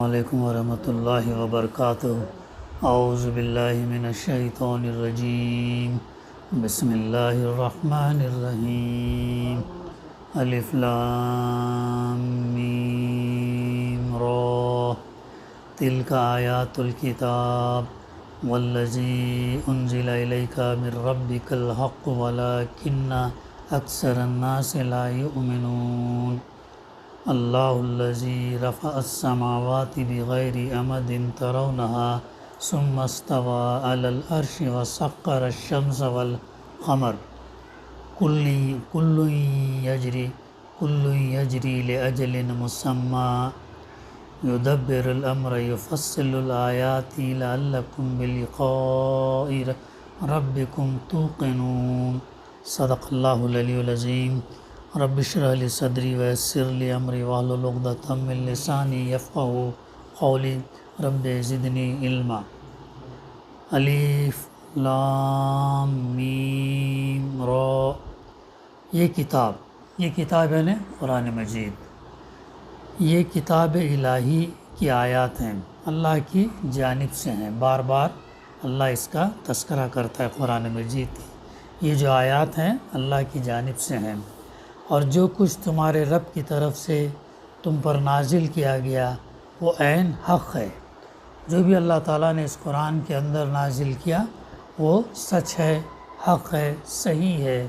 علیکم ورحمۃ اللہ وبرکاتہ۔ اعوذ باللہ من الشیطان الرجیم، بسم اللہ الرحمن الرحیم۔ الف لام میم را، تلک آیات الکتاب والذی انزل الیک من ربک الحق ولکن اکثر الناس لا یؤمنون۔ اللہ الذی رفع السماوات بغیر عمد ترونها ثم استوى علی العرش وسخر الشمس والقمر کل یجری لأجل مسمى یدبر الامر یفصل الآیات لعلکم بلقاء ربکم توقنون۔ صدق اللہ العلی العظیم۔ رب اشرح لی صدری ویسر لی امری واحلل عقدۃ من لسانی یفقہوا قولی، رب زدنی علما۔ الف لام میم را، یہ کتاب ہے قرآن مجید، یہ کتاب الہی کی آیات ہیں، اللہ کی جانب سے ہیں۔ بار بار اللہ اس کا تذکرہ کرتا ہے قرآن مجید کی۔ یہ جو آیات ہیں اللہ کی جانب سے ہیں، اور جو کچھ تمہارے رب کی طرف سے تم پر نازل کیا گیا وہ عین حق ہے۔ جو بھی اللہ تعالیٰ نے اس قرآن کے اندر نازل کیا وہ سچ ہے، حق ہے، صحیح ہے،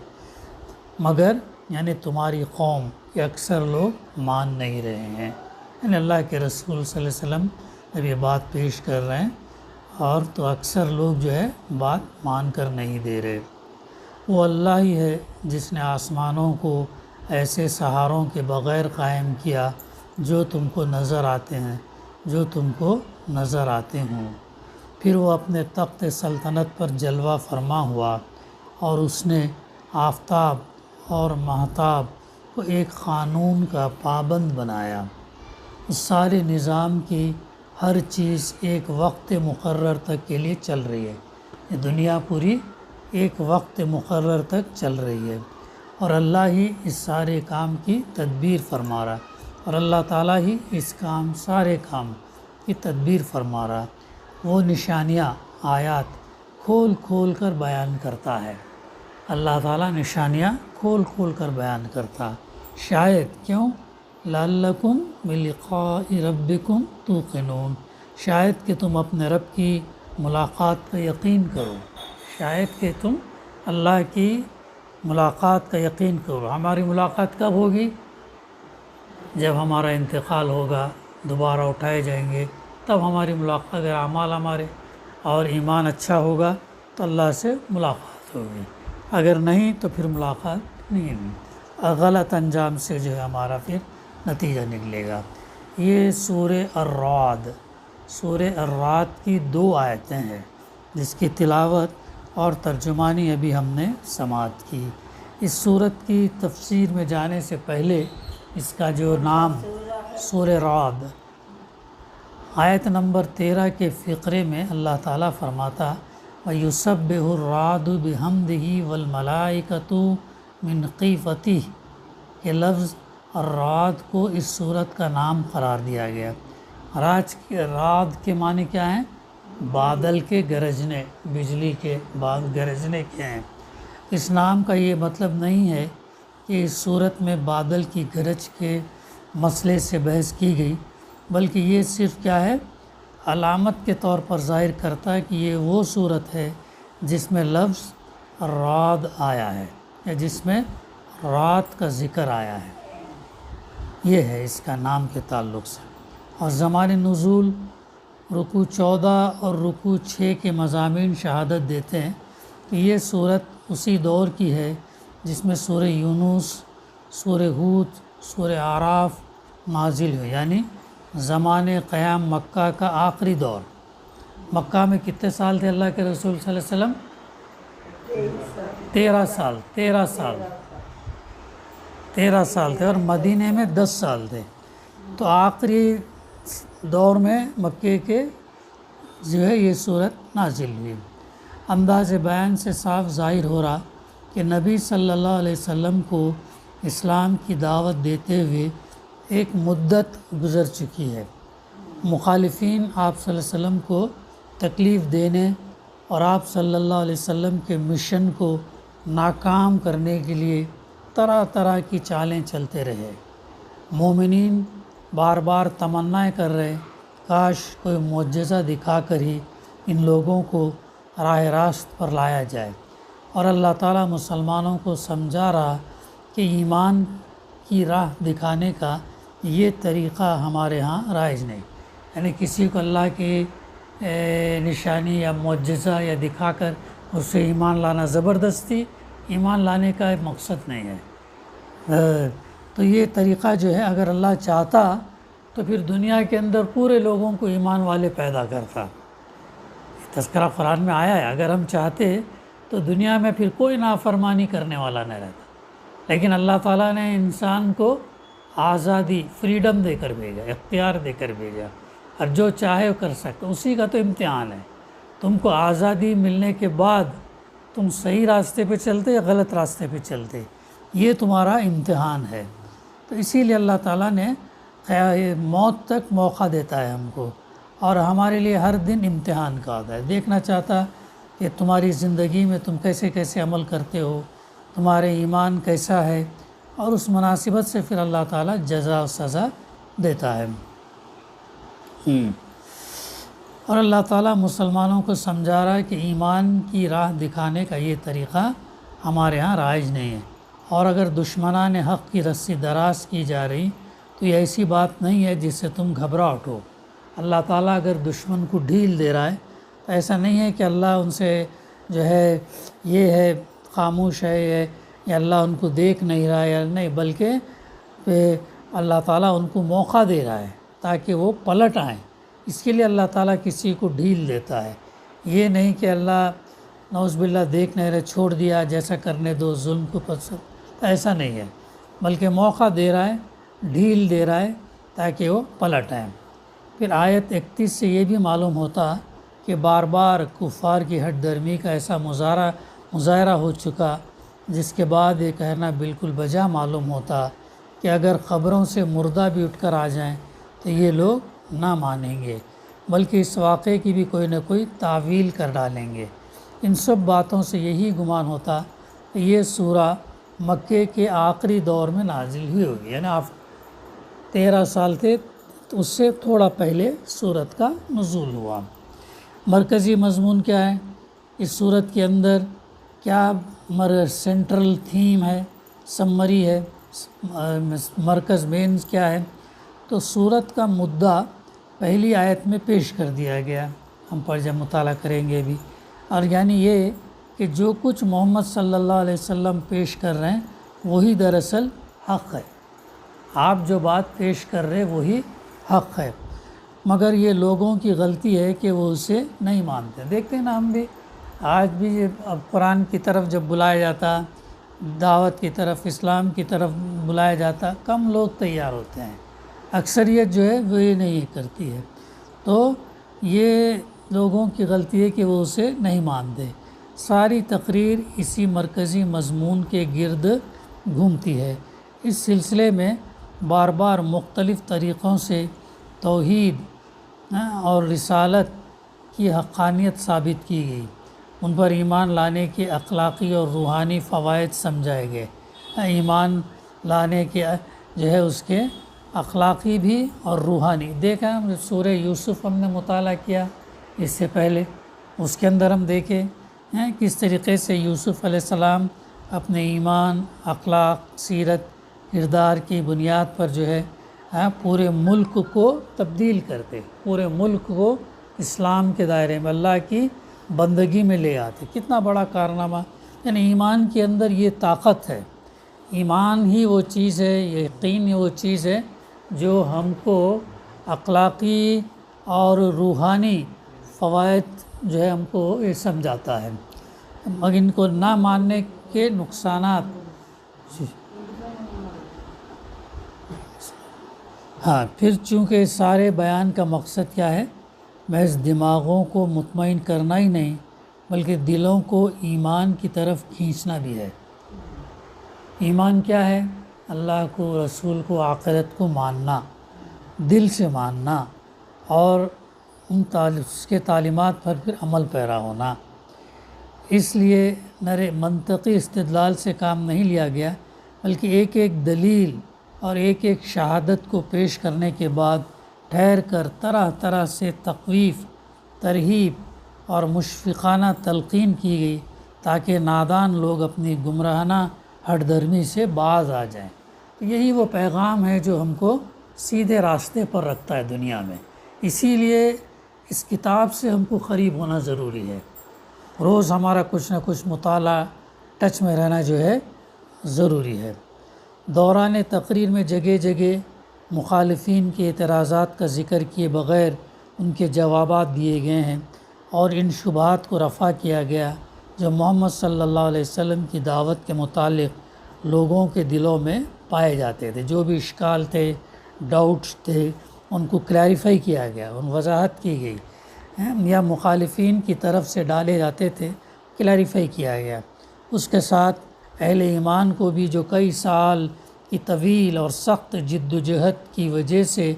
مگر یعنی تمہاری قوم کے اکثر لوگ مان نہیں رہے ہیں۔ یعنی اللہ کے رسول صلی اللہ علیہ وسلم جب یہ بات پیش کر رہے ہیں اور تو اکثر لوگ جو ہے بات مان کر نہیں دے رہے۔ وہ اللہ ہی ہے جس نے آسمانوں کو ایسے سہاروں کے بغیر قائم کیا جو تم کو نظر آتے ہیں، جو تم کو نظر آتے ہوں۔ پھر وہ اپنے تخت سلطنت پر جلوہ فرما ہوا، اور اس نے آفتاب اور مہتاب کو ایک قانون کا پابند بنایا۔ اس سارے نظام کی ہر چیز ایک وقت مقرر تک کے لیے چل رہی ہے۔ یہ دنیا پوری ایک وقت مقرر تک چل رہی ہے، اور اللہ ہی اس سارے کام کی تدبیر فرما رہا، اور اللہ تعالیٰ ہی اس سارے کام کی تدبیر فرما رہا۔ وہ نشانیاں، آیات کھول کھول کر بیان کرتا ہے۔ اللہ تعالیٰ نشانیاں کھول کھول کر بیان کرتا، شاید کیوں؟ لعلکم بلقاء ربکم توقنون، شاید کہ تم اپنے رب کی ملاقات کا یقین کرو، شاید کہ تم اللہ کی ملاقات کا یقین کرو۔ ہماری ملاقات کب ہوگی؟ جب ہمارا انتقال ہوگا، دوبارہ اٹھائے جائیں گے، تب ہماری ملاقات، اگر اعمال ہمارے اور ایمان اچھا ہوگا تو اللہ سے ملاقات ہوگی، اگر نہیں تو پھر ملاقات نہیں ہوگی، غلط انجام سے جو ہے ہمارا پھر نتیجہ نکلے گا۔ یہ سورہ الرعد کی 2 آیتیں ہیں جس کی تلاوت اور ترجمانی ابھی ہم نے سماعت کی۔ اس سورت کی تفسیر میں جانے سے پہلے اس کا جو نام سورہ رعد، آیت نمبر 13 کے فقرے میں اللہ تعالیٰ فرماتا وَيُسَبِّحُ الرَّعْدُ بِحَمْدِهِ وَالْمَلَائِكَةُ مِنْ خِیفَتِهِ، یہ لفظ الرعد کو اس سورت کا نام قرار دیا گیا۔ رعد کے معنی کیا ہیں؟ بادل کے گرجنے، بجلی کے گرجنے کے ہیں۔ اس نام کا یہ مطلب نہیں ہے کہ اس صورت میں بادل کی گرج کے مسئلے سے بحث کی گئی، بلکہ یہ صرف کیا ہے، علامت کے طور پر ظاہر کرتا ہے کہ یہ وہ صورت ہے جس میں لفظ رعد آیا ہے، یا جس میں رات کا ذکر آیا ہے، یہ ہے اس کا نام کے تعلق سے۔ اور زمان نزول رکوع 14 اور رکوع 6 کے مضامین شہادت دیتے ہیں کہ یہ صورت اسی دور کی ہے جس میں سورہ یونس، سورہ ہود، سورہ اعراف نازل ہوئی، یعنی زمان قیام مکہ کا آخری دور۔ مکہ میں کتنے سال تھے اللہ کے رسول صلی اللہ علیہ وسلم؟ 13 سال تھے، اور مدینہ میں 10 سال تھے۔ تو آخری دور میں مکے کے جو ہے یہ صورت نازل ہوئی۔ انداز بیان سے صاف ظاہر ہو رہا کہ نبی صلی اللہ علیہ وسلم کو اسلام کی دعوت دیتے ہوئے ایک مدت گزر چکی ہے، مخالفین آپ صلی اللہ علیہ وسلم کو تکلیف دینے اور آپ صلی اللہ علیہ وسلم کے مشن کو ناکام کرنے کے لیے طرح طرح کی چالیں چلتے رہے۔ مومنین بار بار تمنائیں کر رہے کاش کوئی معجزہ دکھا کر ہی ان لوگوں کو راہ راست پر لایا جائے، اور اللہ تعالیٰ مسلمانوں کو سمجھا رہا کہ ایمان کی راہ دکھانے کا یہ طریقہ ہمارے ہاں رائج نہیں، یعنی کسی کو اللہ کی نشانی یا معجزہ یا دکھا کر اس سے ایمان لانا زبردستی ایمان لانے کا مقصد نہیں ہے۔ تو یہ طریقہ جو ہے اگر اللہ چاہتا تو پھر دنیا کے اندر پورے لوگوں کو ایمان والے پیدا کرتا۔ تذکرہ قرآن میں آیا ہے اگر ہم چاہتے تو دنیا میں پھر کوئی نافرمانی کرنے والا نہیں رہتا، لیکن اللہ تعالیٰ نے انسان کو آزادی فریڈم دے کر بھیجا، اختیار دے کر بھیجا، اور جو چاہے وہ کر سکتا، اسی کا تو امتحان ہے۔ تم کو آزادی ملنے کے بعد تم صحیح راستے پہ چلتے یا غلط راستے پہ چلتے، یہ تمہارا امتحان ہے۔ تو اسی لیے اللہ تعالیٰ نے موت تک موقع دیتا ہے ہم کو، اور ہمارے لیے ہر دن امتحان کا آتا ہے۔ دیکھنا چاہتا کہ تمہاری زندگی میں تم کیسے کیسے عمل کرتے ہو، تمہارے ایمان کیسا ہے، اور اس مناسبت سے پھر اللہ تعالیٰ جزا و سزا دیتا ہے۔ اور اللہ تعالیٰ مسلمانوں کو سمجھا رہا ہے کہ ایمان کی راہ دکھانے کا یہ طریقہ ہمارے ہاں رائج نہیں ہے، اور اگر دشمنان حق کی رسی دراز کی جا رہی تو یہ ایسی بات نہیں ہے جس سے تم گھبرا اٹھو۔ اللہ تعالیٰ اگر دشمن کو ڈھیل دے رہا ہے تو ایسا نہیں ہے کہ اللہ ان سے جو ہے یہ ہے خاموش ہے یا اللہ ان کو دیکھ نہیں رہا ہے یا نہیں، بلکہ اللہ تعالیٰ ان کو موقع دے رہا ہے تاکہ وہ پلٹ آئیں۔ اس کے لیے اللہ تعالیٰ کسی کو ڈھیل دیتا ہے، یہ نہیں کہ اللہ نعوذ باللہ دیکھ نہیں رہے چھوڑ دیا جیسا کرنے دو ظلم کو پسند، ایسا نہیں ہے، بلکہ موقع دے رہا ہے، ڈھیل دے رہا ہے تاکہ وہ پلٹ آئیں۔ پھر آیت 31 سے یہ بھی معلوم ہوتا کہ بار بار کفار کی ہٹ درمی کا ایسا مظاہرہ ہو چکا، جس کے بعد یہ کہنا بالکل بجا معلوم ہوتا کہ اگر قبروں سے مردہ بھی اٹھ کر آ جائیں تو یہ لوگ نہ مانیں گے، بلکہ اس واقعے کی بھی کوئی نہ کوئی تعویل کر ڈالیں گے۔ ان سب باتوں سے یہی گمان ہوتا کہ یہ سورہ مکے کے آخری دور میں نازل ہوئی ہوگی، یعنی 13 سال تھے تو اس سے تھوڑا پہلے سورت کا نزول ہوا۔ مرکزی مضمون کیا ہے اس سورت کے اندر، کیا سینٹرل تھیم ہے، سمری ہے، مرکز مینز کیا ہے؟ تو سورت کا مدعا پہلی آیت میں پیش کر دیا گیا، ہم پر جب مطالعہ کریں گے بھی، اور یعنی یہ کہ جو کچھ محمد صلی اللہ علیہ وسلم پیش کر رہے ہیں وہی دراصل حق ہے، آپ جو بات پیش کر رہے وہی حق ہے، مگر یہ لوگوں کی غلطی ہے کہ وہ اسے نہیں مانتے۔ دیکھتے ہیں نا ہم بھی آج بھی اب قرآن کی طرف جب بلایا جاتا، دعوت کی طرف، اسلام کی طرف بلایا جاتا، کم لوگ تیار ہوتے ہیں، اکثریت جو ہے وہ یہ نہیں کرتی ہے۔ تو یہ لوگوں کی غلطی ہے کہ وہ اسے نہیں مانتے۔ ساری تقریر اسی مرکزی مضمون کے گرد گھومتی ہے۔ اس سلسلے میں بار بار مختلف طریقوں سے توحید اور رسالت کی حقانیت ثابت کی گئی، ان پر ایمان لانے کے اخلاقی اور روحانی فوائد سمجھائے گئے۔ ایمان لانے کے جو ہے اس کے اخلاقی بھی اور روحانی، دیکھا ہم سورہ یوسف ہم نے مطالعہ کیا اس سے پہلے، اس کے اندر ہم دیکھیں کس طریقے سے یوسف علیہ السلام اپنے ایمان، اخلاق، سیرت، کردار کی بنیاد پر جو ہے پورے ملک کو تبدیل کرتے، پورے ملک کو اسلام کے دائرے میں اللہ کی بندگی میں لے آتے۔ کتنا بڑا کارنامہ، یعنی ایمان کے اندر یہ طاقت ہے، ایمان ہی وہ چیز ہے، یقین ہی وہ چیز ہے جو ہم کو اخلاقی اور روحانی فوائد جو ہے ہم کو یہ سمجھاتا ہے، مگر ان کو نہ ماننے کے نقصانات۔ ہاں، پھر چونکہ سارے بیان کا مقصد کیا ہے، محض دماغوں کو مطمئن کرنا ہی نہیں بلکہ دلوں کو ایمان کی طرف کھینچنا بھی ہے۔ ایمان کیا ہے؟ اللہ کو، رسول کو، آخرت کو ماننا، دل سے ماننا، اور اس کے تعلیمات پر پھر عمل پیرا ہونا۔ اس لیے منطقی استدلال سے کام نہیں لیا گیا، بلکہ ایک ایک دلیل اور ایک ایک شہادت کو پیش کرنے کے بعد ٹھہر کر طرح طرح سے تخویف، ترہیب اور مشفقانہ تلقین کی گئی، تاکہ نادان لوگ اپنی گمراہانہ ہٹ درمی سے باز آ جائیں۔ یہی وہ پیغام ہے جو ہم کو سیدھے راستے پر رکھتا ہے دنیا میں۔ اسی لیے اس کتاب سے ہم کو قریب ہونا ضروری ہے۔ روز ہمارا کچھ نہ کچھ مطالعہ ٹچ میں رہنا جو ہے ضروری ہے۔ دوران تقریر میں جگہ جگہ مخالفین کے اعتراضات کا ذکر کیے بغیر ان کے جوابات دیے گئے ہیں، اور ان شبہات کو رفع کیا گیا جو محمد صلی اللہ علیہ وسلم کی دعوت کے متعلق لوگوں کے دلوں میں پائے جاتے تھے۔ جو بھی اشکال تھے، ڈاؤٹس تھے، ان کو کلیریفائی کیا گیا، ان وضاحت کی گئی، یا مخالفین کی طرف سے ڈالے جاتے تھے، کلیریفائی کیا گیا۔ اس کے ساتھ اہل ایمان کو بھی جو کئی سال کی طویل اور سخت جد و جہد کی وجہ سے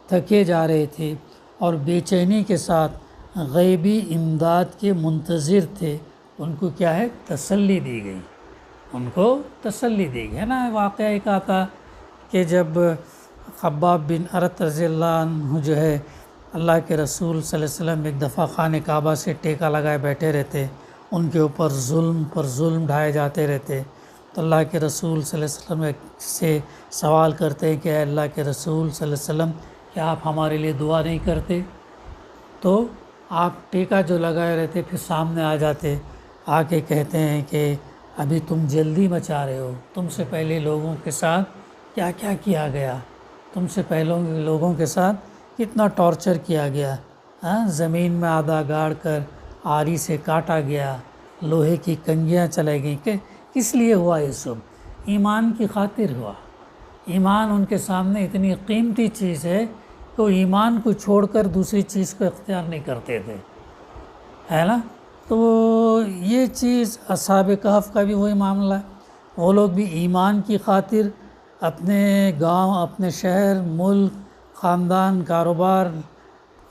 تھکے جا رہے تھے اور بے چینی کے ساتھ غیبی امداد کے منتظر تھے، ان کو کیا ہے؟ تسلی دی گئی، ان کو تسلی دی گئی ہے نا۔ واقعہ ایک آتا کہ جب خباب بن ارت رضی اللہ عنہ جو ہے اللہ کے رسول صلی اللہ علیہ وسلم ایک دفعہ خانہ کعبہ سے ٹیکا لگائے بیٹھے رہتے، ان کے اوپر ظلم پر ظلم ڈھائے جاتے رہتے، تو اللہ کے رسول صلی اللہ علیہ وسلم سے سوال کرتے ہیں کہ اے اللہ کے رسول صلی اللہ علیہ وسلم، کیا آپ ہمارے لیے دعا نہیں کرتے؟ تو آپ ٹیکا جو لگائے رہتے پھر سامنے آ جاتے، آ کے کہتے ہیں کہ ابھی تم جلدی مچا رہے ہو، تم سے پہلے لوگوں کے ساتھ کیا کیا کیا گیا، تم سے پہلے لوگوں کے ساتھ کتنا ٹارچر کیا گیا، زمین میں آدھا گاڑ کر آری سے کاٹا گیا، لوہے کی کنگیاں چلائی گئیں، کہ کس لیے ہوا یہ سب؟ ایمان کی خاطر ہوا۔ ایمان ان کے سامنے اتنی قیمتی چیز ہے کہ وہ ایمان کو چھوڑ کر دوسری چیز کو اختیار نہیں کرتے تھے، ہے نا۔ تو یہ چیز اصحاب کہف کا بھی وہی معاملہ ہے، وہ لوگ بھی ایمان کی خاطر اپنے گاؤں، اپنے شہر، ملک، خاندان، کاروبار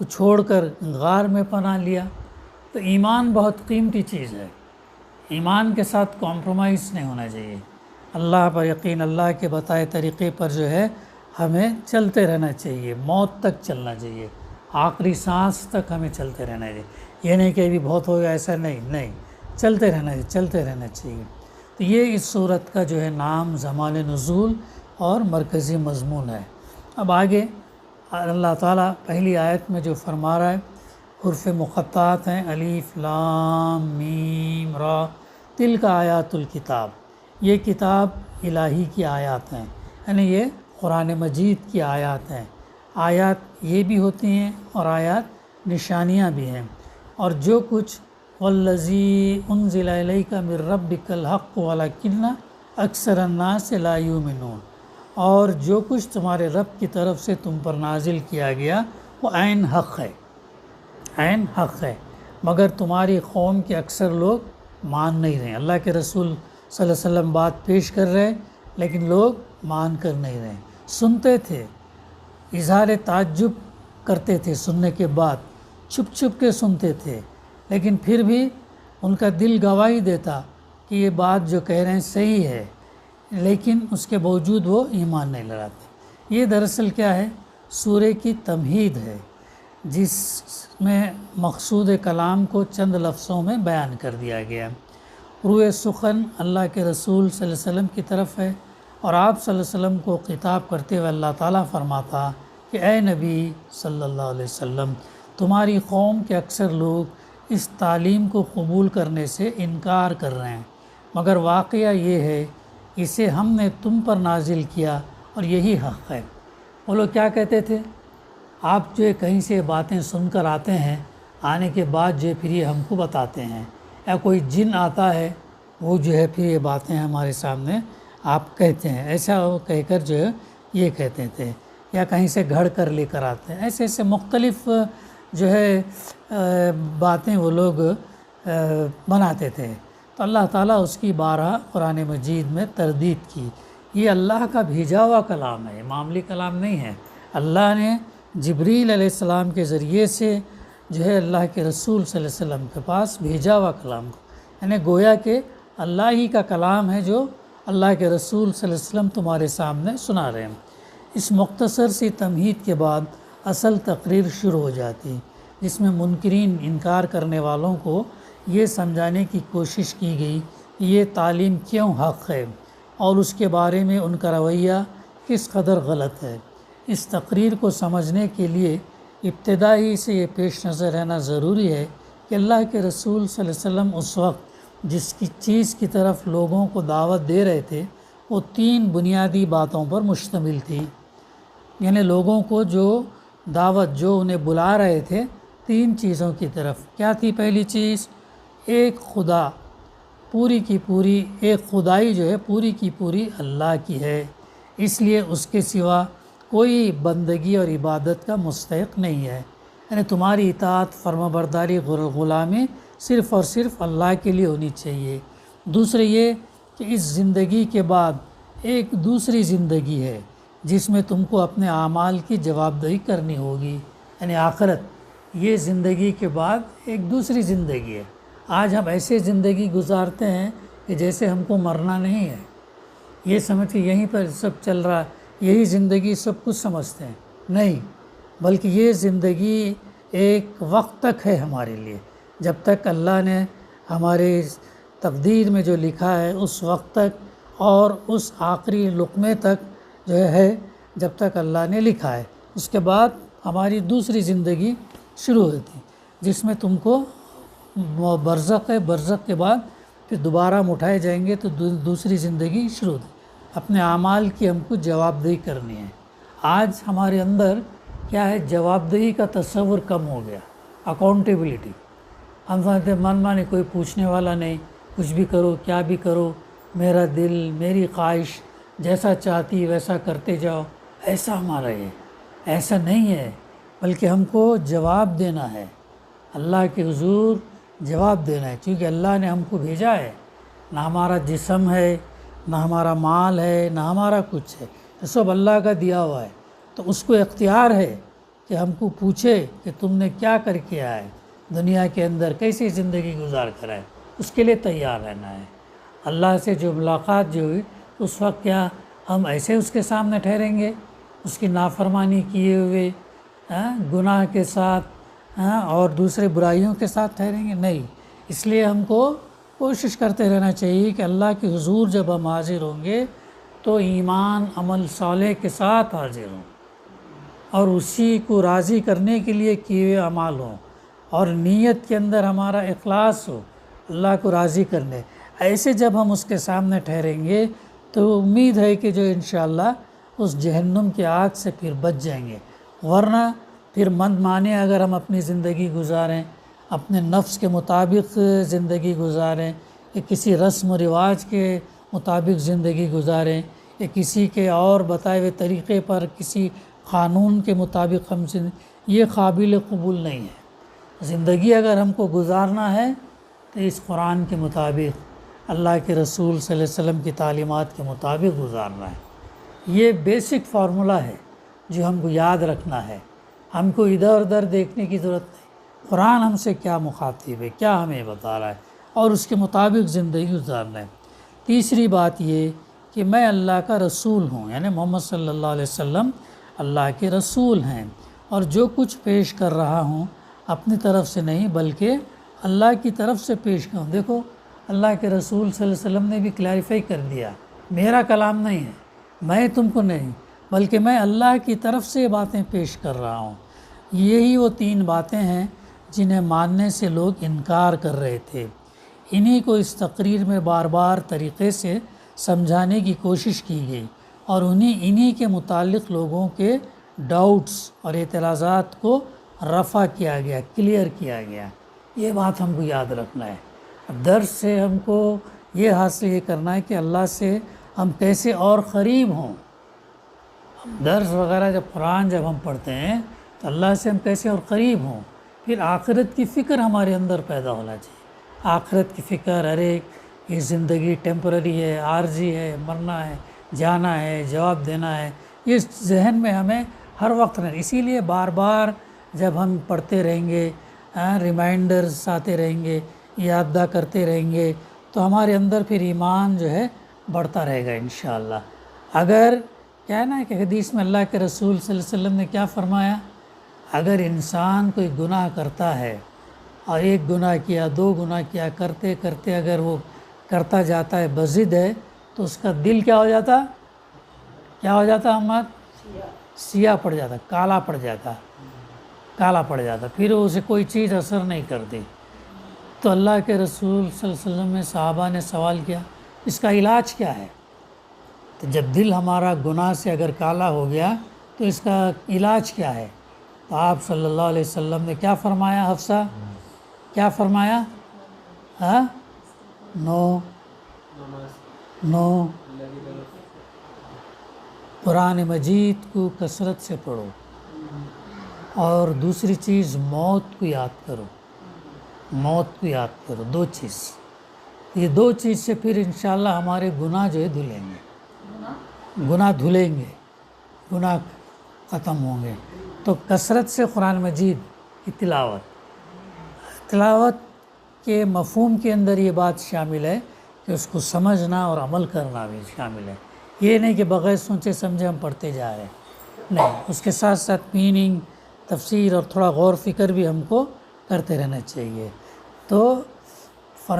کو چھوڑ کر غار میں پناہ لیا۔ تو ایمان بہت قیمتی چیز ہے، ایمان کے ساتھ کمپرومائز نہیں ہونا چاہیے۔ اللہ پر یقین، اللہ کے بتائے طریقے پر جو ہے ہمیں چلتے رہنا چاہیے، موت تک چلنا چاہیے، آخری سانس تک ہمیں چلتے رہنا چاہیے۔ یہ نہیں کہ ابھی بہت ہو گیا، ایسا نہیں، چلتے رہنا چاہیے، چلتے رہنا چاہیے۔ تو یہ اس صورت کا جو ہے نام زمان نزول اور مرکزی مضمون ہے۔ اب آگے اللہ تعالیٰ پہلی آیت میں جو فرما رہا ہے، حروف مقطعات ہیں، الف لام میم را، تلک آیات الکتاب، یہ کتاب الہی کی آیات ہیں، یعنی یہ قرآن مجید کی آیات ہیں۔ آیات یہ بھی ہوتی ہیں اور آیات نشانیاں بھی ہیں۔ اور جو کچھ والذی انزل الیک من ربک الحق ولکن اکثر الناس لا یؤمنون، اور جو کچھ تمہارے رب کی طرف سے تم پر نازل کیا گیا وہ عین حق ہے، عین حق ہے، مگر تمہاری قوم کے اکثر لوگ مان نہیں رہے۔ اللہ کے رسول صلی اللہ علیہ وسلم بات پیش کر رہے لیکن لوگ مان کر نہیں رہے، سنتے تھے، اظہار تعجب کرتے تھے، سننے کے بعد چھپ چھپ کے سنتے تھے، لیکن پھر بھی ان کا دل گواہی دیتا کہ یہ بات جو کہہ رہے ہیں صحیح ہے، لیکن اس کے باوجود وہ ایمان نہیں لاتے۔ یہ دراصل کیا ہے؟ سورہ کی تمہید ہے، جس میں مقصود کلام کو چند لفظوں میں بیان کر دیا گیا۔ روح سخن اللہ کے رسول صلی اللہ علیہ وسلم کی طرف ہے، اور آپ صلی اللہ علیہ وسلم کو خطاب کرتے ہوئے اللہ تعالیٰ فرماتا کہ اے نبی صلی اللہ علیہ وسلم، تمہاری قوم کے اکثر لوگ اس تعلیم کو قبول کرنے سے انکار کر رہے ہیں، مگر واقعہ یہ ہے اسے ہم نے تم پر نازل کیا اور یہی حق ہے۔ وہ لوگ کیا کہتے تھے؟ آپ جو ہے کہیں سے باتیں سن کر آتے ہیں، آنے کے بعد جو ہے پھر یہ ہم کو بتاتے ہیں، یا کوئی جن آتا ہے وہ جو ہے پھر یہ باتیں ہمارے سامنے آپ کہتے ہیں، ایسا وہ کہہ کر جو ہے یہ کہتے تھے، یا کہیں سے گھڑ کر لے کر آتے ہیں، ایسے ایسے مختلف جو ہے باتیں وہ لوگ بناتے تھے۔ تو اللہ تعالیٰ اس کی بارہا قرآن مجید میں تردید کی۔ یہ اللہ کا بھیجا ہوا کلام ہے، معمولی کلام نہیں ہے۔ اللہ نے جبریل علیہ السلام کے ذریعے سے جو ہے اللہ کے رسول صلی اللہ علیہ وسلم کے پاس بھیجا ہوا کلام کو، یعنی گویا کہ اللہ ہی کا کلام ہے جو اللہ کے رسول صلی اللہ علیہ وسلم تمہارے سامنے سنا رہے ہیں۔ اس مختصر سی تمہید کے بعد اصل تقریر شروع ہو جاتی، جس میں منکرین، انکار کرنے والوں کو یہ سمجھانے کی کوشش کی گئی کہ یہ تعلیم کیوں حق ہے اور اس کے بارے میں ان کا رویہ کس قدر غلط ہے۔ اس تقریر کو سمجھنے کے لیے ابتدائی سے یہ پیش نظر رہنا ضروری ہے کہ اللہ کے رسول صلی اللہ علیہ وسلم اس وقت جس کی چیز کی طرف لوگوں کو دعوت دے رہے تھے وہ 3 بنیادی باتوں پر مشتمل تھی، یعنی لوگوں کو جو دعوت جو انہیں بلا رہے تھے 3 چیزوں کی طرف کیا تھی؟ پہلی چیز ایک خدا، پوری کی پوری ایک خدائی جو ہے پوری کی پوری اللہ کی ہے، اس لیے اس کے سوا کوئی بندگی اور عبادت کا مستحق نہیں ہے، یعنی تمہاری اطاعت، فرما برداری، غلامی صرف اور صرف اللہ کے لیے ہونی چاہیے۔ دوسرے یہ کہ اس زندگی کے بعد ایک دوسری زندگی ہے جس میں تم کو اپنے اعمال کی جواب دہی کرنی ہوگی، یعنی آخرت۔ یہ زندگی کے بعد ایک دوسری زندگی ہے۔ آج ہم ایسے زندگی گزارتے ہیں کہ جیسے ہم کو مرنا نہیں ہے، یہ سمجھ کے یہیں پر سب چل رہا ہے، یہی زندگی سب کچھ سمجھتے ہیں، نہیں، بلکہ یہ زندگی ایک وقت تک ہے ہمارے لیے، جب تک اللہ نے ہمارے تقدیر میں جو لکھا ہے اس وقت تک اور اس آخری لقمے تک جو ہے جب تک اللہ نے لکھا ہے، اس کے بعد ہماری دوسری زندگی شروع ہوتی جس میں تم کو برزخ ہے، برزخ کے بعد پھر دوبارہ ہم اٹھائے جائیں گے تو دوسری زندگی شروع ہوتی، اپنے اعمال کی ہم کو جواب دہی کرنی ہے۔ آج ہمارے اندر کیا ہے؟ جواب دہی کا تصور کم ہو گیا، اکاؤنٹیبلٹی۔ ہم سمجھتے ہیں من مانی کوئی پوچھنے والا نہیں، کچھ بھی کرو، کیا بھی کرو، میرا دل، میری خواہش، جیسا چاہتی ویسا کرتے جاؤ، ایسا ہمارا یہ ایسا نہیں ہے، بلکہ ہم کو جواب دینا ہے، اللہ کے حضور جواب دینا ہے، کیونکہ اللہ نے ہم کو بھیجا ہے، نہ ہمارا جسم ہے، نہ ہمارا مال ہے، نہ ہمارا کچھ ہے، یہ سب اللہ کا دیا ہوا ہے، تو اس کو اختیار ہے کہ ہم کو پوچھے کہ تم نے کیا کر کے آیا ہے دنیا کے اندر، کیسی زندگی گزار کر آئے، اس کے لیے تیار رہنا ہے۔ اللہ سے جو ملاقات جو ہوئی اس وقت کیا ہم ایسے اس کے سامنے ٹھہریں گے اس کی نافرمانی کیے ہوئے گناہ کے ساتھ اور دوسرے برائیوں کے ساتھ ٹھہریں گے؟ نہیں، اس لیے ہم کو کوشش کرتے رہنا چاہیے کہ اللہ کے حضور جب ہم حاضر ہوں گے تو ایمان، عمل صالح کے ساتھ حاضر ہوں اور اسی کو راضی کرنے کے لیے کیے ہوئے اعمال ہوں اور نیت کے اندر ہمارا اخلاص ہو اللہ کو راضی کرنے۔ ایسے جب ہم اس کے سامنے ٹھہریں گے تو امید ہے کہ جو انشاءاللہ اس جہنم کی آگ سے پھر بچ جائیں گے، ورنہ پھر من مانے اگر ہم اپنی زندگی گزاریں، اپنے نفس کے مطابق زندگی گزاریں، یا کسی رسم و رواج کے مطابق زندگی گزاریں، یا کسی کے اور بتائے ہوئے طریقے پر کسی قانون کے مطابق ہم یہ قابل قبول نہیں ہے۔ زندگی اگر ہم کو گزارنا ہے تو اس قرآن کے مطابق، اللہ کے رسول صلی اللہ علیہ وسلم کی تعلیمات کے مطابق گزارنا ہے۔ یہ بیسک فارمولہ ہے جو ہم کو یاد رکھنا ہے، ہم کو ادھر ادھر دیکھنے کی ضرورت نہیں، قرآن ہم سے کیا مخاطب ہے، کیا ہمیں بتا رہا ہے اور اس کے مطابق زندگی گزارنا ہے۔ تیسری بات یہ کہ میں اللہ کا رسول ہوں، یعنی محمد صلی اللہ علیہ وسلم اللہ کے رسول ہیں، اور جو کچھ پیش کر رہا ہوں اپنی طرف سے نہیں بلکہ اللہ کی طرف سے پیش کروں۔ دیکھو اللہ کے رسول صلی اللہ علیہ وسلم نے بھی کلیریفائی کر دیا، میرا کلام نہیں ہے، میں تم کو نہیں، بلکہ میں اللہ کی طرف سے باتیں پیش کر رہا ہوں۔ یہی وہ 3 باتیں ہیں جنہیں ماننے سے لوگ انکار کر رہے تھے، انہی کو اس تقریر میں بار بار طریقے سے سمجھانے کی کوشش کی گئی اور انہی کے متعلق لوگوں کے ڈاؤٹس اور اعتراضات کو رفع کیا گیا، کلیئر کیا گیا۔ یہ بات ہم کو یاد رکھنا ہے۔ اب درس سے ہم کو یہ حاصل یہ کرنا ہے کہ اللہ سے ہم کیسے اور قریب ہوں۔ درس وغیرہ جب قرآن جب ہم پڑھتے ہیں تو اللہ سے ہم کیسے اور قریب ہوں، پھر آخرت کی فکر ہمارے اندر پیدا ہونا چاہیے۔ آخرت کی فکر، ارے یہ زندگی ٹیمپرری ہے، عارضی ہے، مرنا ہے، جانا ہے، جواب دینا ہے، یہ ذہن میں ہمیں ہر وقت نہیں، اسی لیے بار بار جب ہم پڑھتے رہیں گے، ریمائنڈرز آتے رہیں گے، یادداشت کرتے رہیں گے، تو ہمارے اندر پھر ایمان جو ہے بڑھتا رہے گا انشاءاللہ۔ اگر کیا ہے نا کہ حدیث میں اللہ کے رسول صلی اللہ علیہ وسلم نے کیا فرمایا، اگر انسان کوئی گناہ کرتا ہے اور ایک گناہ کیا، دو گناہ کیا، کرتے کرتے اگر وہ کرتا جاتا ہے، بضد ہے، تو اس کا دل کیا ہو جاتا، کیا ہو جاتا احمد، سیاہ پڑ جاتا، کالا پڑ جاتا، کالا پڑ جاتا، پھر اسے کوئی چیز اثر نہیں کرتی۔ تو اللہ کے رسول صلی اللہ علیہ وسلم نے صحابہ نے سوال کیا اس کا علاج کیا ہے؟ تو جب دل ہمارا گناہ سے اگر کالا ہو گیا تو اس کا علاج کیا ہے؟ تو آپ صلی اللہ علیہ وسلم نے کیا فرمایا؟ حفصہ کیا فرمایا؟ نو قرآن مجید کو کثرت سے پڑھو، اور دوسری چیز موت کو یاد کرو، موت کو یاد کرو، دو چیز، یہ دو چیز سے پھر انشاءاللہ ہمارے گناہ جو ہے دھلیں گے، گناہ دھلیں گے، گناہ ختم ہوں گے۔ تو کثرت سے قرآن مجید کی تلاوت کے مفہوم کے اندر یہ بات شامل ہے کہ اس کو سمجھنا اور عمل کرنا بھی شامل ہے، یہ نہیں کہ بغیر سوچے سمجھے ہم پڑھتے جا رہے ہیں، نہیں، اس کے ساتھ ساتھ میننگ، تفسیر اور تھوڑا غور فکر بھی ہم کو کرتے رہنا چاہیے۔ تو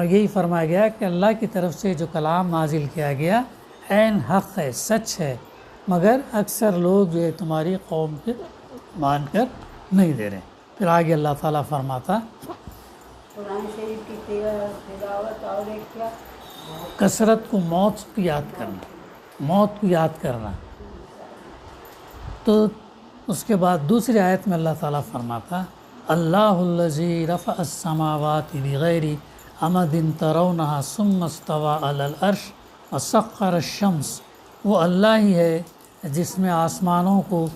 یہی فرمایا گیا کہ اللہ کی طرف سے جو کلام نازل کیا گیا عین حق ہے، سچ ہے، مگر اکثر لوگ جو ہے تمہاری قوم کے مان کر نہیں دے رہے۔ پھر آگے اللہ تعالیٰ فرماتا قرآن شریف کی تلاوت اور ایک کیا؟ کثرت کو موت کو یاد کرنا، موت کو یاد کرنا۔ تو اس کے بعد دوسری آیت میں اللہ تعالیٰ فرماتا اللہ الذی رفع السماوات بغیر عمد ترونها ثم استوى علی العرش وسخر الشمس، وہ اللہ ہی ہے جس نے آسمانوں کو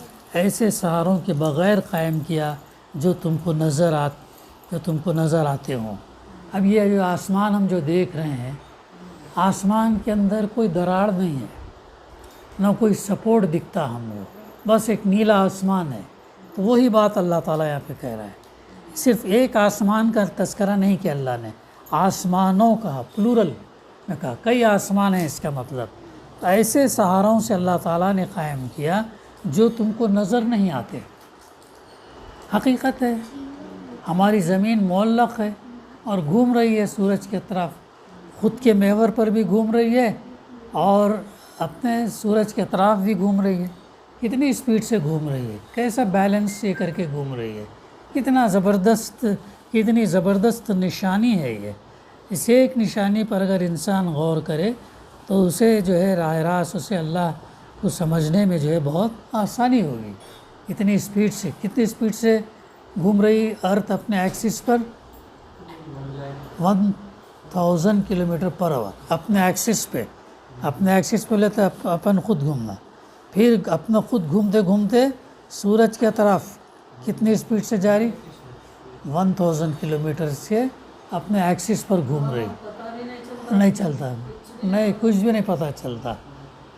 ایسے سہاروں کے بغیر قائم کیا جو تم کو نظر آتے ہوں۔ اب یہ جو آسمان ہم جو دیکھ رہے ہیں، آسمان کے اندر کوئی دراڑ نہیں ہے، نہ کوئی سپورٹ دکھتا ہم کو، بس ایک نیلا آسمان ہے۔ تو وہی بات اللہ تعالیٰ یہاں پہ کہہ رہا ہے، صرف ایک آسمان کا تذکرہ نہیں کیا اللہ نے، آسمانوں کا پلورل میں کہا، کئی آسمان ہیں اس کا مطلب۔ ایسے سہاروں سے اللہ تعالیٰ نے قائم کیا جو تم کو نظر نہیں آتے۔ حقیقت ہے ہماری زمین معلق ہے اور گھوم رہی ہے سورج کے اطراف، خود کے محور پر بھی گھوم رہی ہے اور اپنے سورج کے اطراف بھی گھوم رہی ہے۔ کتنی اسپیڈ سے گھوم رہی ہے، کیسا بیلنس یہ کر کے گھوم رہی ہے، کتنی زبردست نشانی ہے یہ۔ اس ایک نشانی پر اگر انسان غور کرے تو اسے جو ہے راہ راست اسے اللہ کو سمجھنے میں جو ہے بہت آسانی ہوگی۔ کتنی اسپیڈ سے گھوم رہی ارتھ اپنے ایکسس پر 1000 کلومیٹر پر آور اپنے ایکسس پہ لیتے اپن خود گھومنا، پھر اپنا خود گھومتے گھومتے سورج کے طرف کتنی اسپیڈ سے جاری 1000 کلومیٹر سے اپنے ایکسس پر گھوم رہی، نہیں چلتا، نہیں کچھ بھی نہیں پتہ چلتا،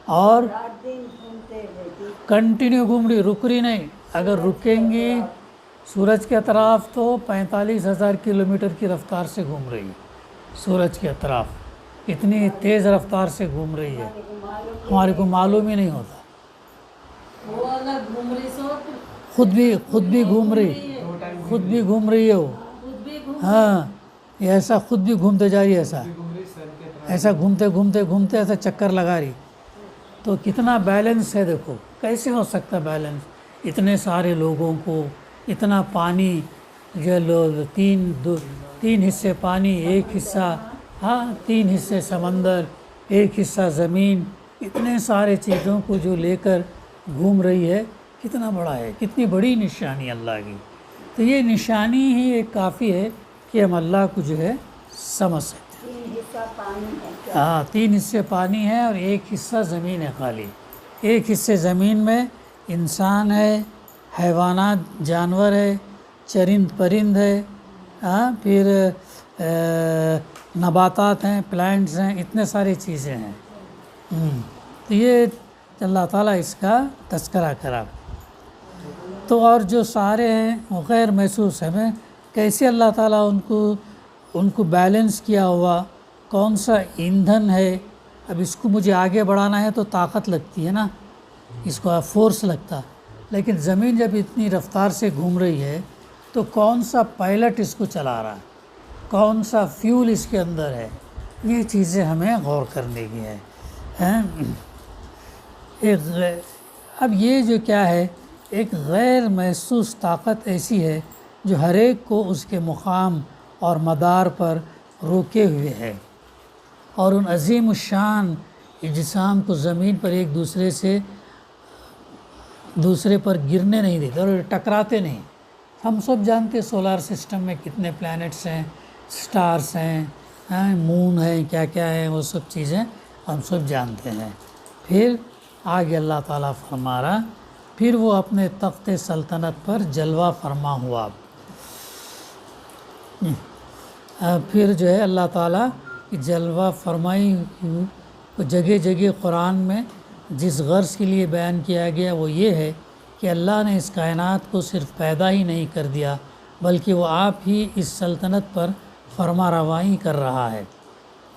اور رات دن گھومتے رہتی۔ کنٹینیو گھوم رہی، رک رہی نہیں۔ اگر رکیں گی سورج کے اطراف تو 45,000 کلومیٹر کی رفتار سے گھوم رہی ہے، سورج کے اطراف اتنی تیز رفتار سے گھوم رہی ہے، ہمارے کو معلوم ہی نہیں ہوتا۔ وہ اگر گھوم رہی سو خود بھی گھوم رہی ہے وہ، خود بھی گھوم ہاں، یہ ایسا خود بھی گھومتے جا رہی ہے، ایسا گھومتے ایسا چکر لگا رہی۔ تو کتنا بیلنس ہے، دیکھو کیسے ہو سکتا بیلنس، اتنے سارے لوگوں کو، اتنا پانی، جو تین حصے پانی، ایک حصہ 3 حصے سمندر، ایک حصہ زمین، اتنے سارے چیزوں کو جو لے کر گھوم رہی ہے، کتنا بڑا ہے، کتنی بڑی نشانی اللہ کی۔ تو یہ نشانی ہی ایک کافی ہے کہ ہم اللہ کو جو ہے سمجھ سکتے ہیں۔ 3 حصہ پانی ہے کیا؟ 3 حصے پانی ہے اور ایک حصہ زمین ہے خالی۔ ایک حصے زمین میں انسان ہے، حیوانات، جانور ہے، چرند پرند ہے، پھر نباتات ہیں، پلانٹس ہیں، اتنے ساری چیزیں ہیں۔ تو یہ اللہ تعالیٰ اس کا تذکرہ کرا۔ تو اور جو سارے ہیں وہ غیر محسوس ہیں، کیسے اللہ تعالیٰ ان کو بیلنس کیا ہوا، کون سا ایندھن ہے. اب اس کو مجھے آگے بڑھانا ہے تو طاقت لگتی ہے نا، اس کو فورس لگتا، لیکن زمین جب اتنی رفتار سے گھوم رہی ہے تو کون سا پائلٹ اس کو چلا رہا ہے، کون سا فیول اس کے اندر ہے، یہ چیزیں ہمیں غور کرنے کی ہے. اب یہ جو کیا ہے، ایک غیر محسوس طاقت ایسی ہے جو ہر ایک کو اس کے مقام اور مدار پر روکے ہوئے ہے، اور ان عظیم الشان اجسام کو زمین پر ایک دوسرے پر گرنے نہیں دیتے اور ٹکراتے نہیں. ہم سب جانتے ہیں سولار سسٹم میں کتنے پلانٹس ہیں، سٹارز ہیں، مون ہیں، کیا کیا ہے، وہ سب چیزیں ہم سب جانتے ہیں. پھر آگے اللہ تعالیٰ فرما رہا، پھر وہ اپنے تخت سلطنت پر جلوہ فرما ہوا. پھر جو ہے اللہ تعالیٰ کی جلوہ فرمائی جگہ جگہ قرآن میں جس غرض کے لیے بیان کیا گیا وہ یہ ہے کہ اللہ نے اس کائنات کو صرف پیدا ہی نہیں کر دیا بلکہ وہ آپ ہی اس سلطنت پر فرما روائی کر رہا ہے.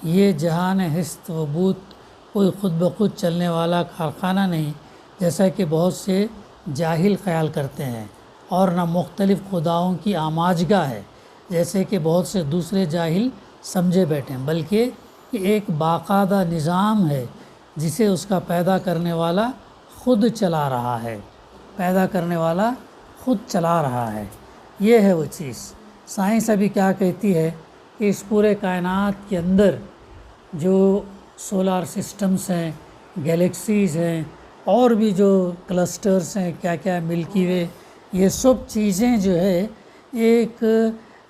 یہ جہان ہست و بود کوئی خود بخود چلنے والا کارخانہ نہیں جیسا کہ بہت سے جاہل خیال کرتے ہیں، اور نہ مختلف خداؤں کی آماجگاہ ہے جیسے کہ بہت سے دوسرے جاہل سمجھے بیٹھے ہیں، بلکہ یہ ایک باقاعدہ نظام ہے جسے اس کا پیدا کرنے والا خود چلا رہا ہے. پیدا کرنے والا خود چلا رہا ہے، یہ ہے وہ چیز. سائنس ابھی کیا کہتی ہے کہ اس پورے کائنات کے اندر جو سولار سسٹمز ہیں، گیلیکسیز ہیں، اور بھی جو کلسٹرز ہیں، کیا کیا ملکی وے، یہ سب چیزیں جو ہے ایک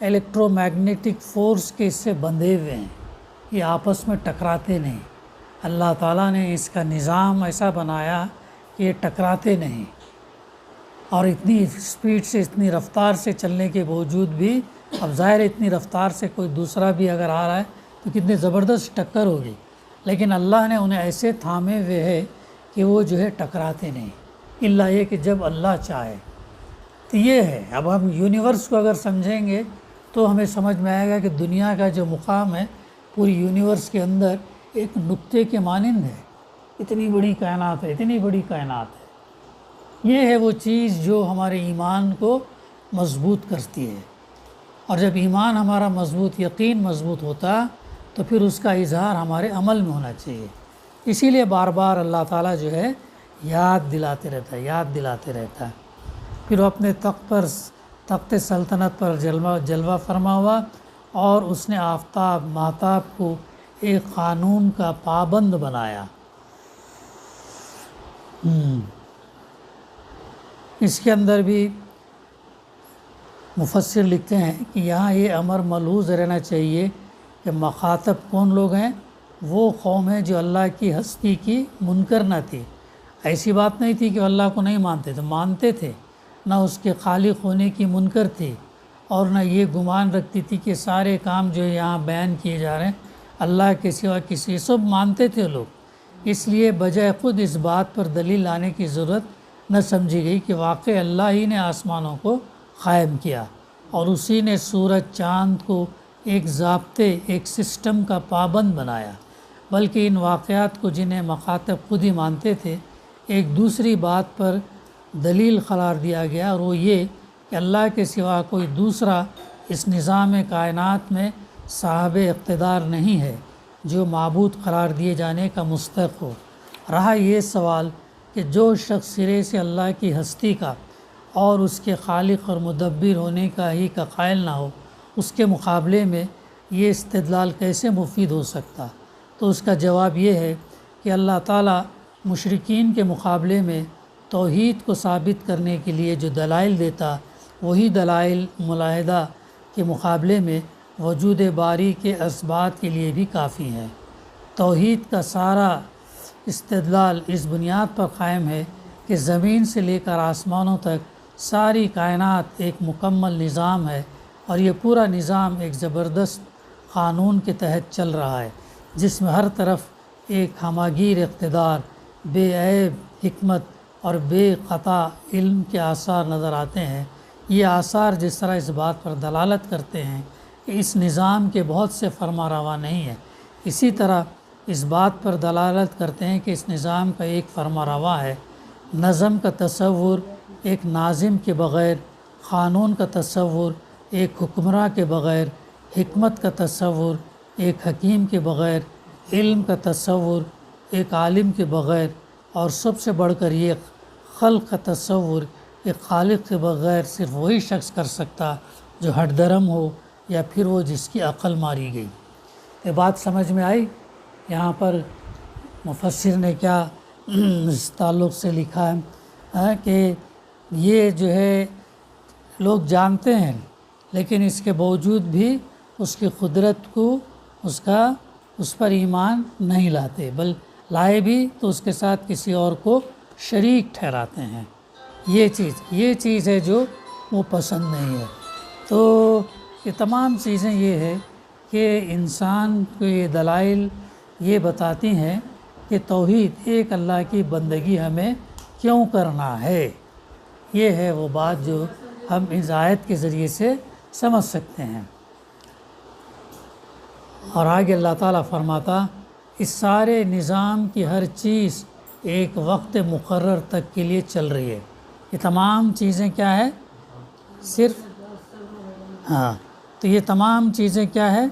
الیکٹرو میگنیٹک فورس کے اس سے بندھے ہوئے ہیں، یہ آپس میں ٹکراتے نہیں. اللہ تعالیٰ نے اس کا نظام ایسا بنایا کہ یہ ٹکراتے نہیں، اور اتنی اسپیڈ سے، اتنی رفتار سے چلنے کے باوجود بھی، اب ظاہر اتنی رفتار سے کوئی دوسرا بھی اگر آ رہا ہے تو کتنی زبردست ٹکر ہوگی، لیکن اللہ نے انہیں ایسے تھامے ہوئے ہے کہ وہ جو ہے ٹکراتے نہیں، الا یہ کہ جب اللہ چاہے. تو یہ ہے. اب ہم یونیورس کو اگر سمجھیں گے تو ہمیں سمجھ میں آئے گا کہ دنیا کا جو مقام ہے پوری یونیورس کے اندر ایک نقطے کے مانند ہے. اتنی بڑی کائنات ہے، اتنی بڑی کائنات ہے. یہ ہے وہ چیز جو ہمارے ایمان کو مضبوط کرتی ہے، اور جب ایمان ہمارا مضبوط، یقین مضبوط ہوتا تو پھر اس کا اظہار ہمارے عمل میں ہونا چاہیے. اسی لیے بار بار اللہ تعالیٰ جو ہے یاد دلاتے رہتا ہے. پھر وہ اپنے تخت سلطنت پر جلوہ فرما ہوا، اور اس نے آفتاب ماہتاب کو ایک قانون کا پابند بنایا. اس کے اندر بھی مفسر لکھتے ہیں کہ یہاں یہ امر ملحوظ رہنا چاہیے کہ مخاطب کون لوگ ہیں؟ وہ قوم ہے جو اللہ کی ہستی کی منکر نہ تھی. ایسی بات نہیں تھی کہ اللہ کو نہیں مانتے تھے، مانتے تھے، نہ اس کے خالق ہونے کی منکر تھی، اور نہ یہ گمان رکھتی تھی کہ سارے کام جو یہاں بیان کیے جا رہے ہیں اللہ کے سوا کسی، سب مانتے تھے لوگ. اس لیے بجائے خود اس بات پر دلیل لانے کی ضرورت نہ سمجھی گئی کہ واقع اللہ ہی نے آسمانوں کو قائم کیا، اور اسی نے سورج چاند کو ایک ضابطے، ایک سسٹم کا پابند بنایا، بلکہ ان واقعات کو جنہیں مخاطب خود ہی مانتے تھے ایک دوسری بات پر دلیل قرار دیا گیا، اور وہ یہ کہ اللہ کے سوا کوئی دوسرا اس نظام کائنات میں صاحب اقتدار نہیں ہے جو معبود قرار دیے جانے کا مستحق ہو. رہا یہ سوال کہ جو شخص سرے سے اللہ کی ہستی کا اور اس کے خالق اور مدبر ہونے کا ہی کا قائل نہ ہو، اس کے مقابلے میں یہ استدلال کیسے مفید ہو سکتا؟ تو اس کا جواب یہ ہے کہ اللہ تعالیٰ مشرکین کے مقابلے میں توحید کو ثابت کرنے کے لیے جو دلائل دیتا، وہی دلائل ملاحدہ کے مقابلے میں وجود باری کے اثبات کے لیے بھی کافی ہیں. توحید کا سارا استدلال اس بنیاد پر قائم ہے کہ زمین سے لے کر آسمانوں تک ساری کائنات ایک مکمل نظام ہے، اور یہ پورا نظام ایک زبردست قانون کے تحت چل رہا ہے جس میں ہر طرف ایک ہماگیر اقتدار، بے عیب حکمت اور بے قطع علم کے آثار نظر آتے ہیں۔ یہ آثار جس طرح اس بات پر دلالت کرتے ہیں کہ اس نظام کے بہت سے فرما روا نہیں ہیں، اسی طرح اس بات پر دلالت کرتے ہیں کہ اس نظام کا ایک فرما روا ہے۔ نظم کا تصور ایک ناظم کے بغیر، قانون کا تصور ایک حکمراں کے بغیر، حکمت کا تصور ایک حکیم کے بغیر، علم کا تصور ایک عالم کے بغیر، اور سب سے بڑھ کر یہ خلق کا تصور ایک خالق کے بغیر صرف وہی شخص کر سکتا جو ہٹ درم ہو یا پھر وہ جس کی عقل ماری گئی۔ یہ بات سمجھ میں آئی؟ یہاں پر مفسر نے کیا اس تعلق سے لکھا ہے کہ یہ جو ہے لوگ جانتے ہیں لیکن اس کے باوجود بھی اس کی قدرت کو اس پر ایمان نہیں لاتے، بل لائے بھی تو اس کے ساتھ کسی اور کو شریک ٹھہراتے ہیں۔ یہ چیز ہے جو وہ پسند نہیں ہے۔ تو یہ تمام چیزیں یہ ہے کہ انسان کو یہ دلائل یہ بتاتی ہیں کہ توحید ایک اللہ کی بندگی ہمیں کیوں کرنا ہے۔ یہ ہے وہ بات جو ہم اس آیت کے ذریعے سے سمجھ سکتے ہیں۔ اور آگے اللہ تعالیٰ فرماتا اس سارے نظام کی ہر چیز ایک وقت مقرر تک کے لیے چل رہی ہے۔ یہ تمام چیزیں کیا ہے؟ تو یہ تمام چیزیں کیا ہے؟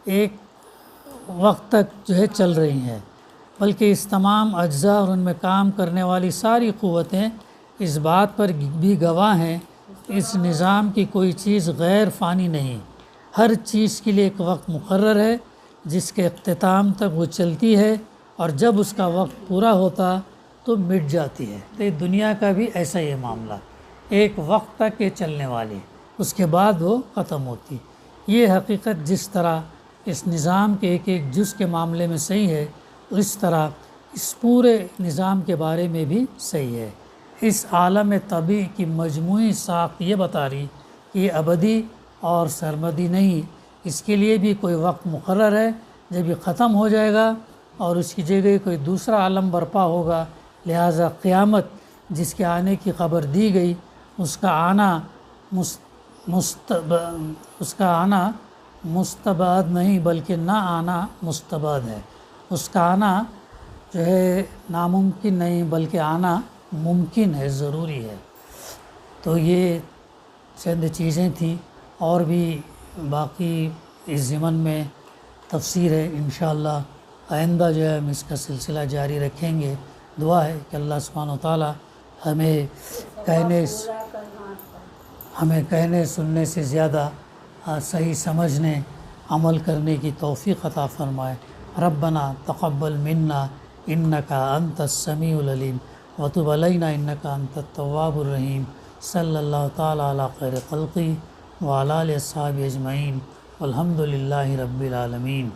ایک وقت تک جو ہے چل رہی ہیں، بلکہ اس تمام اجزاء اور ان میں کام کرنے والی ساری قوتیں اس بات پر بھی گواہ ہیں کہ اس نظام کی کوئی چیز غیر فانی نہیں، ہر چیز کے لیے ایک وقت مقرر ہے جس کے اختتام تک وہ چلتی ہے، اور جب اس کا وقت پورا ہوتا تو مٹ جاتی ہے۔ تو دنیا کا بھی ایسا ہی معاملہ، ایک وقت تک یہ چلنے والی، اس کے بعد وہ ختم ہوتی۔ یہ حقیقت جس طرح اس نظام کے ایک ایک جز کے معاملے میں صحیح ہے، اس طرح اس پورے نظام کے بارے میں بھی صحیح ہے۔ اس عالم طبیعی کی مجموعی ساخت یہ بتا رہی کہ یہ ابدی اور سرمدی نہیں، اس کے لیے بھی کوئی وقت مقرر ہے، جب یہ ختم ہو جائے گا اور اس کی جگہ کوئی دوسرا عالم برپا ہوگا، لہٰذا قیامت جس کے آنے کی خبر دی گئی اس کا آنا مستبعد نہیں بلکہ نہ آنا مستبعد ہے۔ اس کا آنا جو ہے ناممکن نہیں بلکہ آنا ممکن ہے، ضروری ہے۔ تو یہ چند چیزیں تھیں، اور بھی باقی اس ضمن میں تفسیر ہے، انشاءاللہ آئندہ جو ہے ہم اس کا سلسلہ جاری رکھیں گے۔ دعا ہے کہ اللہ سبحانہ و تعالیٰ ہمیں کہنے سننے سے زیادہ صحیح سمجھنے عمل کرنے کی توفیق عطا فرمائے۔ ربنا تقبل منا انک انت السمیع العلیم وتب علینا انک انت التواب الرحیم۔ صلی اللہ تعالیٰ علی خیر خلقی وعلی آلہ اصحابہ اجمعین والحمد للہ رب العالمین۔